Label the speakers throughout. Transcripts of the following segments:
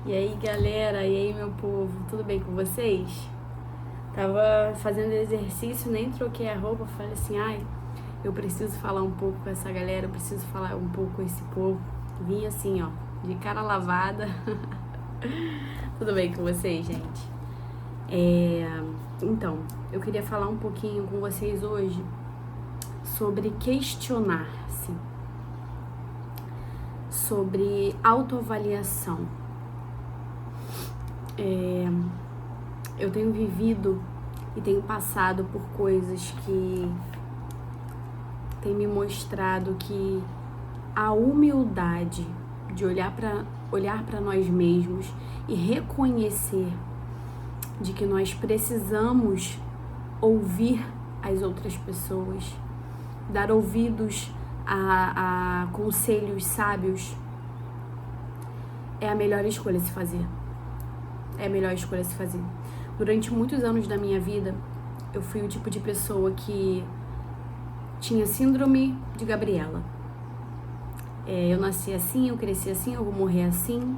Speaker 1: E aí, galera, e aí, meu povo, tudo bem com vocês? Tava fazendo exercício, nem troquei a roupa, falei assim, eu preciso falar um pouco com essa galera, eu preciso falar um pouco com esse povo. Vim assim, ó, de cara lavada. Tudo bem com vocês, gente? Então, eu queria falar um pouquinho com vocês hoje sobre questionar-se, sobre autoavaliação. Eu tenho vivido e tenho passado por coisas que têm me mostrado que a humildade de olhar para nós mesmos e reconhecer de que nós precisamos ouvir as outras pessoas, dar ouvidos a conselhos sábios, é a melhor escolha a se fazer. É a melhor escolha a se fazer. Durante muitos anos da minha vida, eu fui o tipo de pessoa que tinha síndrome de Gabriela. Eu nasci assim, eu cresci assim, eu vou morrer assim.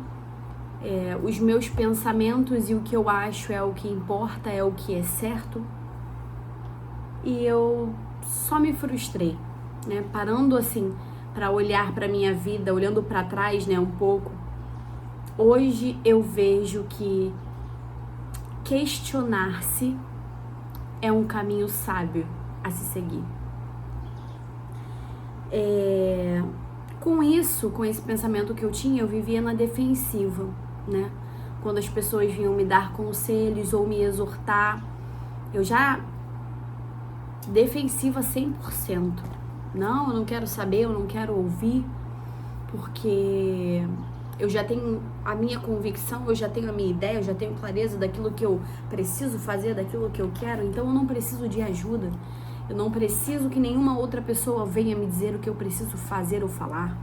Speaker 1: Os meus pensamentos e o que eu acho é o que importa, é o que é certo. E eu só me frustrei, né? Parando assim para olhar para minha vida, olhando para trás, né, um pouco. Hoje eu vejo que questionar-se é um caminho sábio a se seguir. Com esse pensamento que eu tinha, eu vivia na defensiva, né? Quando as pessoas vinham me dar conselhos ou me exortar, eu já defensiva 100%. Não, eu não quero saber, eu não quero ouvir, porque eu já tenho a minha convicção, eu já tenho a minha ideia, eu já tenho clareza daquilo que eu preciso fazer, daquilo que eu quero, então eu não preciso de ajuda. Eu não preciso que nenhuma outra pessoa venha me dizer o que eu preciso fazer ou falar,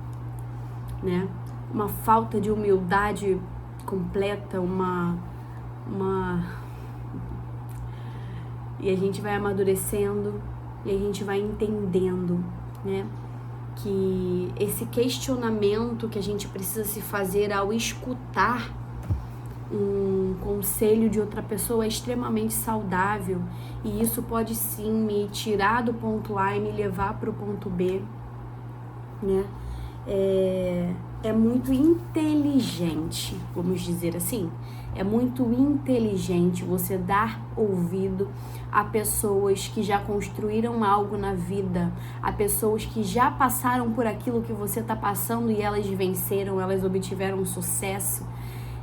Speaker 1: né? Uma falta de humildade completa, E a gente vai amadurecendo e a gente vai entendendo, né? Que esse questionamento que a gente precisa se fazer ao escutar um conselho de outra pessoa é extremamente saudável, e isso pode sim me tirar do ponto A e me levar para o ponto B, né? É muito inteligente, vamos dizer assim, é muito inteligente você dar ouvido a pessoas que já construíram algo na vida, a pessoas que já passaram por aquilo que você está passando e elas venceram, elas obtiveram sucesso.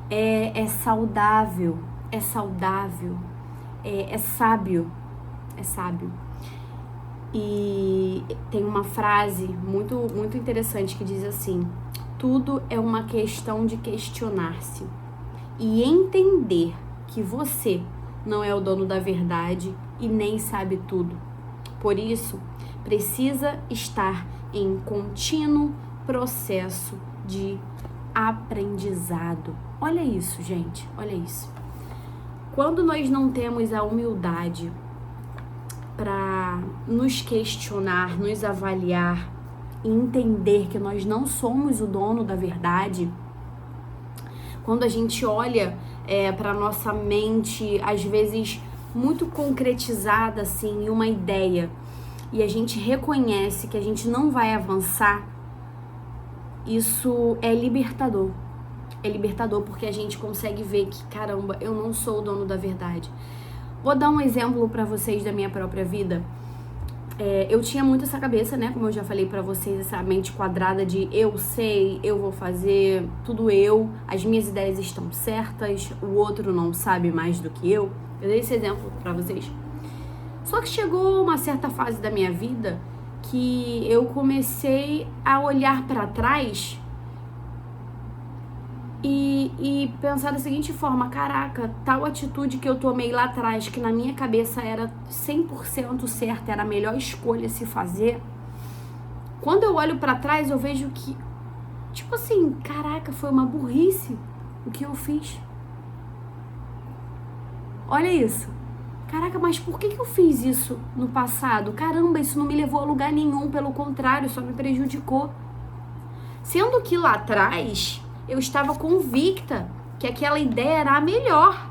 Speaker 1: É saudável, é saudável, é sábio, é sábio. E tem uma frase muito, muito interessante que diz assim: tudo é uma questão de questionar-se e entender que você não é o dono da verdade e nem sabe tudo. Por isso, precisa estar em contínuo processo de aprendizado. Olha isso, gente, olha isso. Quando nós não temos a humildade para nos questionar, nos avaliar e entender que nós não somos o dono da verdade, quando a gente olha para nossa mente, às vezes muito concretizada assim, em uma ideia, e a gente reconhece que a gente não vai avançar, isso é libertador. É libertador porque a gente consegue ver que, caramba, eu não sou o dono da verdade. Vou dar um exemplo para vocês da minha própria vida. Eu tinha muito essa cabeça, né? Como eu já falei pra vocês, essa mente quadrada de eu sei, eu vou fazer, tudo eu, as minhas ideias estão certas, o outro não sabe mais do que eu. Eu dei esse exemplo pra vocês. Só que chegou uma certa fase da minha vida que eu comecei a olhar pra trás e pensar da seguinte forma: caraca, tal atitude que eu tomei lá atrás, que na minha cabeça era 100% certa, era a melhor escolha a se fazer, quando eu olho pra trás eu vejo que, tipo assim, caraca, foi uma burrice o que eu fiz. Olha isso. Caraca, mas por que eu fiz isso no passado? Caramba, isso não me levou a lugar nenhum, pelo contrário, só me prejudicou. Sendo que lá atrás eu estava convicta que aquela ideia era a melhor,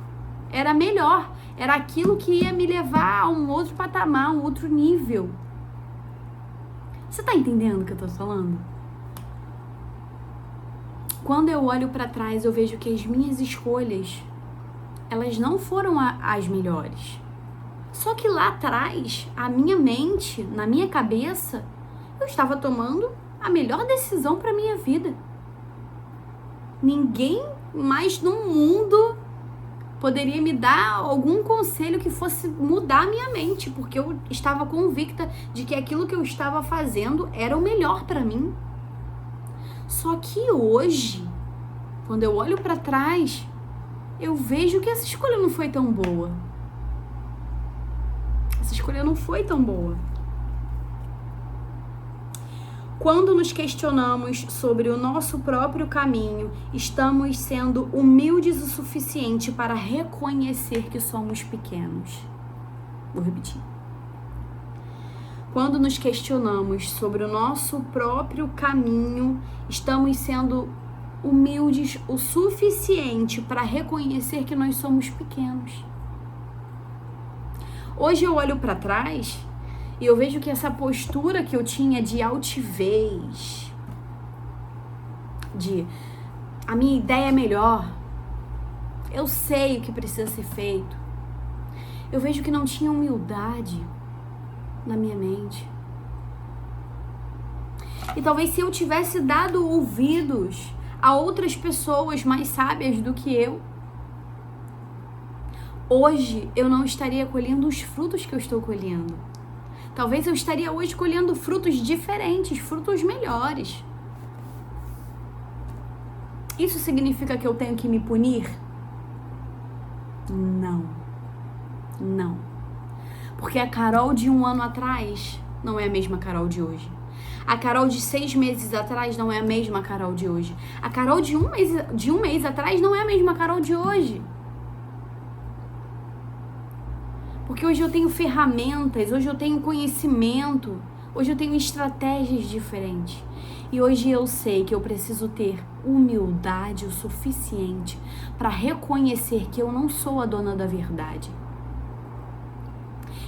Speaker 1: era aquilo que ia me levar a um outro patamar, um outro nível. Você tá entendendo o que eu tô falando? Quando eu olho pra trás, eu vejo que as minhas escolhas, elas não foram as melhores. Só que lá atrás, a minha mente, na minha cabeça, eu estava tomando a melhor decisão pra minha vida. Ninguém mais no mundo poderia me dar algum conselho que fosse mudar a minha mente, porque eu estava convicta de que aquilo que eu estava fazendo era o melhor pra mim. Só que hoje, quando eu olho pra trás, eu vejo que essa escolha não foi tão boa. Essa escolha não foi tão boa. Quando nos questionamos sobre o nosso próprio caminho, estamos sendo humildes o suficiente para reconhecer que somos pequenos. Vou repetir. Quando nos questionamos sobre o nosso próprio caminho, estamos sendo humildes o suficiente para reconhecer que nós somos pequenos. Hoje eu olho para trás e eu vejo que essa postura que eu tinha de altivez, de a minha ideia é melhor, eu sei o que precisa ser feito, eu vejo que não tinha humildade na minha mente. E talvez se eu tivesse dado ouvidos a outras pessoas mais sábias do que eu, hoje eu não estaria colhendo os frutos que eu estou colhendo. Talvez eu estaria hoje colhendo frutos diferentes, frutos melhores. Isso significa que eu tenho que me punir? Não. Não. Porque a Carol de 1 ano atrás não é a mesma Carol de hoje. A Carol de 6 meses atrás não é a mesma Carol de hoje. A Carol de um mês atrás não é a mesma Carol de hoje. Porque hoje eu tenho ferramentas, hoje eu tenho conhecimento, hoje eu tenho estratégias diferentes. E hoje eu sei que eu preciso ter humildade o suficiente para reconhecer que eu não sou a dona da verdade.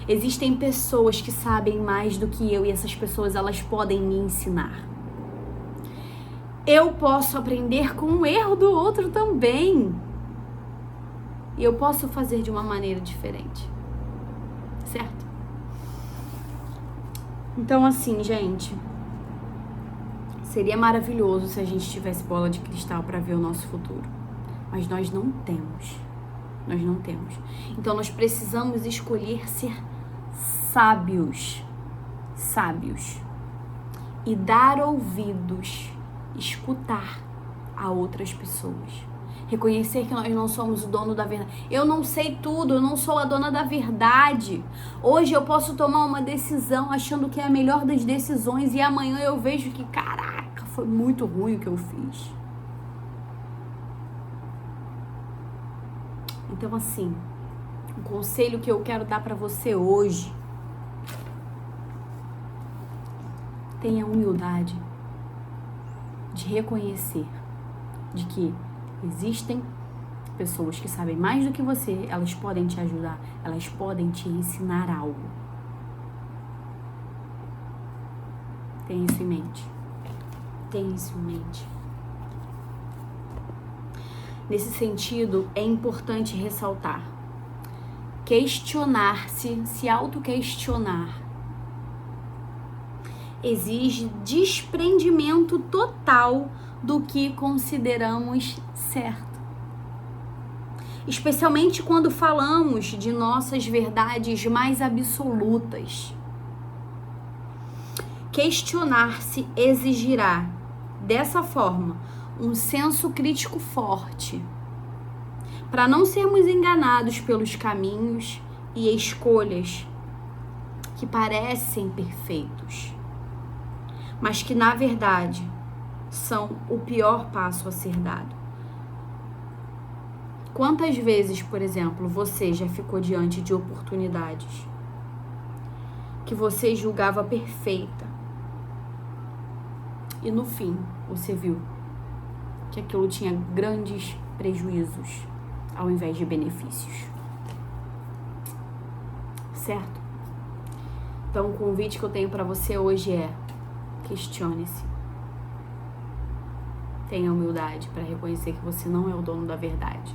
Speaker 1: Existem pessoas que sabem mais do que eu e essas pessoas, elas podem me ensinar. Eu posso aprender com o erro do outro também. E eu posso fazer de uma maneira diferente. Certo? Então, assim, gente, seria maravilhoso se a gente tivesse bola de cristal para ver o nosso futuro. Mas nós não temos. Nós não temos. Então, nós precisamos escolher ser sábios. Sábios. E dar ouvidos, escutar a outras pessoas. Reconhecer que nós não somos o dono da verdade. Eu não sei tudo, eu não sou a dona da verdade. Hoje eu posso tomar uma decisão achando que é a melhor das decisões e amanhã eu vejo que, caraca, foi muito ruim o que eu fiz. Então, assim, o conselho que eu quero dar pra você hoje: tenha humildade de reconhecer de que existem pessoas que sabem mais do que você, elas podem te ajudar, elas podem te ensinar algo. Tenha isso em mente. Tenha isso em mente. Nesse sentido, é importante ressaltar: questionar-se, se auto-questionar, exige desprendimento total do que consideramos certo. Especialmente quando falamos de nossas verdades mais absolutas. Questionar-se exigirá, dessa forma, um senso crítico forte, para não sermos enganados pelos caminhos e escolhas que parecem perfeitos, mas que, na verdade, são o pior passo a ser dado. Quantas vezes, por exemplo, você já ficou diante de oportunidades que você julgava perfeita e no fim você viu que aquilo tinha grandes prejuízos ao invés de benefícios. Certo? Então, o convite que eu tenho para você hoje é: questione-se. Tenha humildade para reconhecer que você não é o dono da verdade.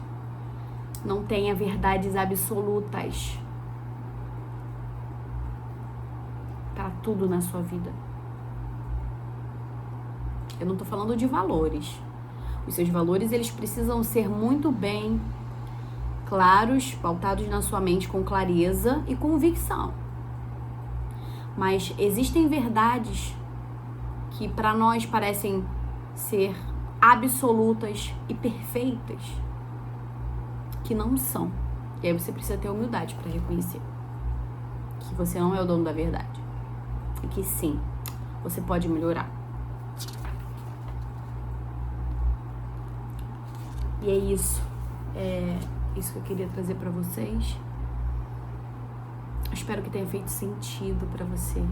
Speaker 1: Não tenha verdades absolutas para tudo na sua vida. Eu não tô falando de valores. Os seus valores, eles precisam ser muito bem claros, pautados na sua mente com clareza e convicção. Mas existem verdades que para nós parecem ser absolutas e perfeitas, que não são. E aí você precisa ter humildade para reconhecer que você não é o dono da verdade. E que sim, você pode melhorar. E é isso. É isso que eu queria trazer para vocês. Eu espero que tenha feito sentido para você.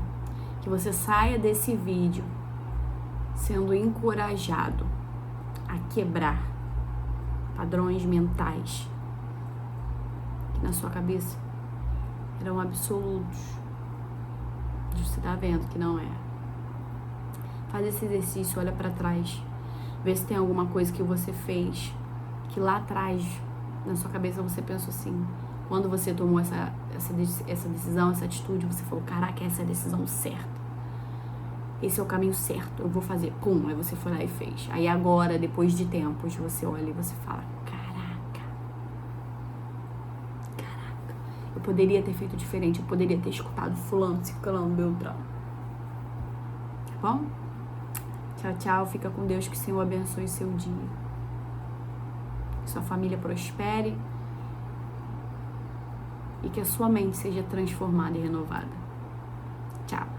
Speaker 1: Que você saia desse vídeo sendo encorajado a quebrar padrões mentais que na sua cabeça eram absolutos. Você tá vendo que não é. Faz esse exercício, olha para trás. Vê se tem alguma coisa que você fez que lá atrás, na sua cabeça, você pensou assim. Quando você tomou essa decisão, essa atitude, você falou: caraca, essa é a decisão certa. Esse é o caminho certo, eu vou fazer. Pum, aí você foi lá e fez. Aí agora, depois de tempos, você olha e você fala: caraca, eu poderia ter feito diferente, eu poderia ter escutado fulano, ciclano, beltrano. Tá bom? Tchau, tchau, fica com Deus, que o Senhor abençoe seu dia. Que sua família prospere e que a sua mente seja transformada e renovada. Tchau.